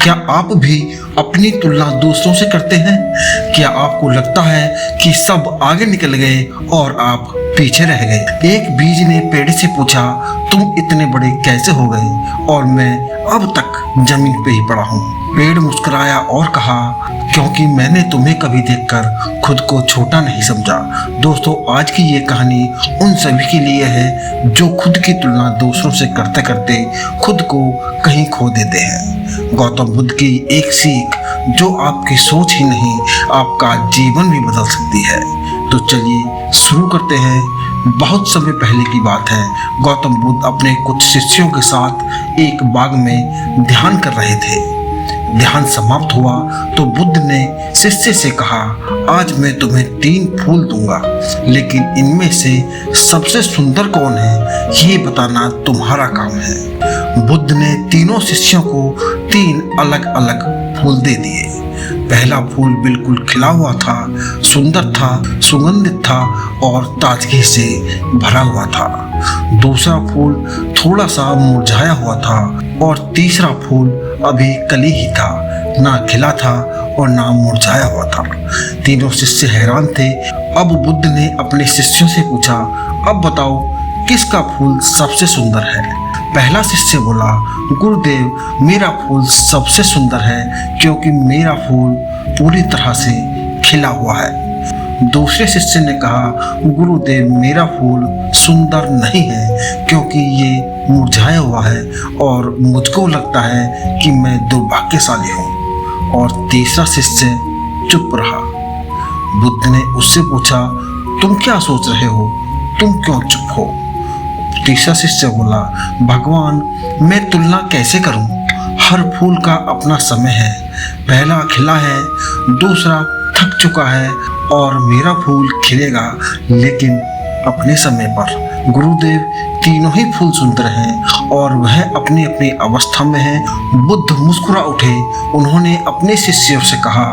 क्या आप भी अपनी तुलना दूसरों से करते हैं? क्या आपको लगता है कि सब आगे निकल गए और आप पीछे रह गए? एक बीज ने पेड़ से पूछा, तुम इतने बड़े कैसे हो गए और मैं अब तक जमीन पे ही पड़ा हूँ। पेड़ मुस्कुराया और कहा, क्योंकि मैंने तुम्हें कभी देखकर खुद को छोटा नहीं समझा। दोस्तों, आज की ये कहानी उन सभी के लिए है जो खुद की तुलना दूसरों से करते करते खुद को कहीं खो देते हैं। गौतम बुद्ध की एक सीख जो आपकी सोच ही नहीं आपका जीवन भी बदल सकती है। तो चलिए शुरू करते हैं। बहुत समय पहले की बात है। गौतम बुद्ध अपने कुछ शिष्यों के साथ एक बाग में ध्यान कर रहे थे। ध्यान समाप्त हुआ तो बुद्ध ने शिष्य से कहा, आज मैं तुम्हें 3 फूल दूंगा, लेकिन इनमें से सबसे सुंदर कौन है ये बताना तुम्हारा काम है। बुद्ध ने तीनों शिष्यों को 3 अलग अलग फूल दे दिए। पहला फूल बिल्कुल खिला हुआ था, सुंदर था, सुगंधित था और ताजगी से भरा हुआ था। दूसरा फूल थोड़ा सा मुरझाया हुआ था और तीसरा फूल अभी कली ही था, ना खिला था और ना मुरझाया हुआ था। तीनों शिष्य हैरान थे। अब बुद्ध ने अपने शिष्यों से पूछा, अब बताओ किसका फूल सबसे सुंदर है? पहला शिष्य बोला, गुरुदेव, मेरा फूल सबसे सुंदर है क्योंकि मेरा फूल पूरी तरह से खिला हुआ है। दूसरे शिष्य ने कहा, गुरुदेव, मेरा फूल सुंदर नहीं है क्योंकि ये मुरझाया हुआ है और मुझको लगता है कि मैं दुर्भाग्यशाली हूँ। और तीसरा शिष्य चुप रहा। बुद्ध ने उससे पूछा, तुम क्या सोच रहे हो? तुम क्यों चुप हो? तीसरा शिष्य बोला, भगवान, मैं तुलना कैसे करूं? हर फूल का अपना समय है। पहला खिला है, दूसरा थक चुका है और मेरा फूल खिलेगा लेकिन अपने समय पर। गुरुदेव, तीनों ही फूल सुंदर हैं और वह अपनी अपनी अवस्था में हैं। बुद्ध मुस्कुरा उठे। उन्होंने अपने शिष्यों से कहा,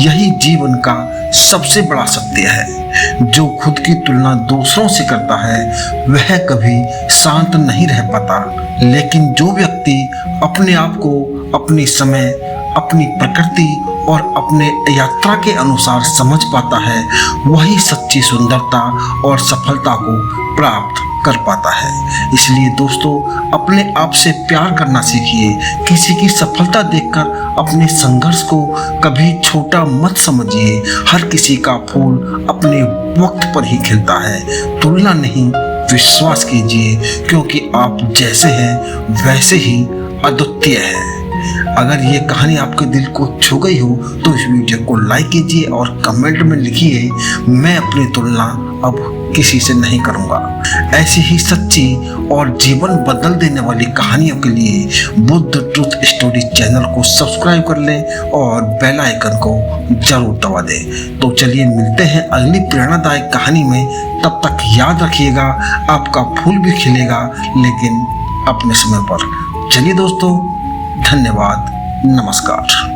यही जीवन का सबसे बड़ा सत्य है। जो खुद की तुलना दूसरों से करता है वह कभी शांत नहीं रह पाता, लेकिन जो व्यक्ति अपने आप को अपनी समय, अपनी प्रकृति और अपने यात्रा के अनुसार समझ पाता है वही सच्ची सुंदरता और सफलता को प्राप्त कर पाता है। इसलिए दोस्तों, अपने आप से प्यार करना सीखिए। किसी की सफलता देखकर अपने संघर्ष को कभी छोटा मत समझिए। हर किसी का फूल अपने वक्त पर ही खिलता है। तुलना नहीं, विश्वास कीजिए, क्योंकि आप जैसे हैं वैसे ही अद्वितीय हैं। अगर ये कहानी आपके दिल को छू गई हो तो इस वीडियो को लाइक कीजिए और कमेंट में लिखिए, मैं अपनी तुलना अब किसी से नहीं करूंगा। ऐसी ही सच्ची और जीवन बदल देने वाली कहानियों के लिए बुद्ध ट्रुथ स्टोरी चैनल को सब्सक्राइब कर लें और बेल आइकन को जरूर दबा दें। तो चलिए मिलते हैं अगली प्रेरणादायक कहानी में। तब तक याद रखिएगा, आपका फूल भी खिलेगा लेकिन अपने समय पर। चलिए दोस्तों, धन्यवाद, नमस्कार।